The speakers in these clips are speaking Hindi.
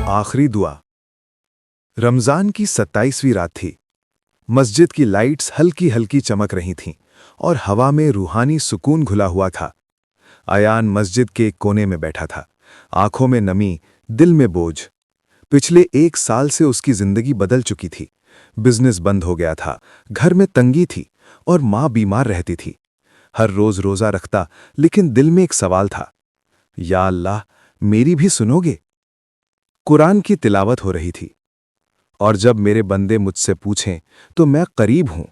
आखिरी दुआ। रमजान की 27वीं रात थी। मस्जिद की लाइट्स हल्की हल्की चमक रही थीं और हवा में रूहानी सुकून घुला हुआ था। अयान मस्जिद के एक कोने में बैठा था, आंखों में नमी, दिल में बोझ। पिछले 1 साल से उसकी जिंदगी बदल चुकी थी। बिजनेस बंद हो गया था, घर में तंगी थी और मां बीमार रहती थी। हर रोज रोजा रखता, लेकिन दिल में एक सवाल था, या अल्लाह, मेरी भी सुनोगे? कुरान की तिलावत हो रही थी, और जब मेरे बंदे मुझसे पूछें तो मैं करीब हूं।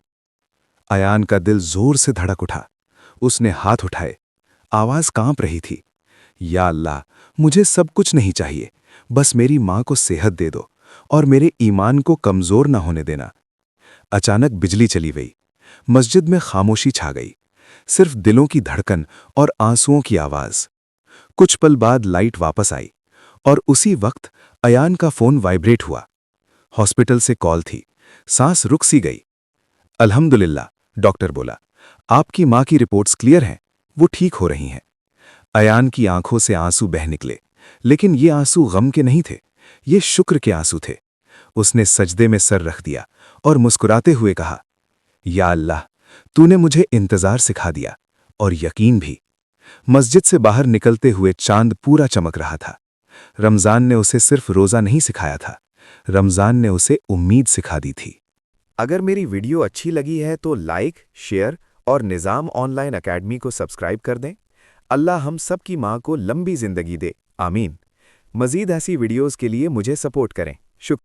अयान का दिल जोर से धड़क उठा। उसने हाथ उठाए, आवाज कांप रही थी, या अल्लाह, मुझे सब कुछ नहीं चाहिए, बस मेरी मां को सेहत दे दो और मेरे ईमान को कमजोर ना होने देना। अचानक बिजली चली गई। मस्जिद में खामोशी छा गई, सिर्फ दिलों की धड़कन और आंसुओं की आवाज। कुछ पल बाद लाइट वापस आई और उसी वक्त अयान का फोन वाइब्रेट हुआ। हॉस्पिटल से कॉल थी। सांस रुक सी गई। अल्हम्दुलिल्लाह, डॉक्टर बोला, आपकी मां की रिपोर्ट्स क्लियर हैं, वो ठीक हो रही हैं। अयान की आंखों से आंसू बह निकले, लेकिन ये आंसू गम के नहीं थे, ये शुक्र के आंसू थे। उसने सजदे में सर रख दिया और मुस्कुराते हुए कहा, या अल्लाह, तूने मुझे इंतजार सिखा दिया और यकीन भी। मस्जिद से बाहर निकलते हुए चांद पूरा चमक रहा था। रमजान ने उसे सिर्फ रोजा नहीं सिखाया था, रमजान ने उसे उम्मीद सिखा दी थी। अगर मेरी वीडियो अच्छी लगी है तो लाइक, शेयर और निज़ाम ऑनलाइन अकेडमी को सब्सक्राइब कर दें। अल्लाह हम सब की माँ को लंबी ज़िंदगी दे, आमीन। मज़ीद ऐसी वीडियोज़ के लिए मुझे सपोर्ट करें।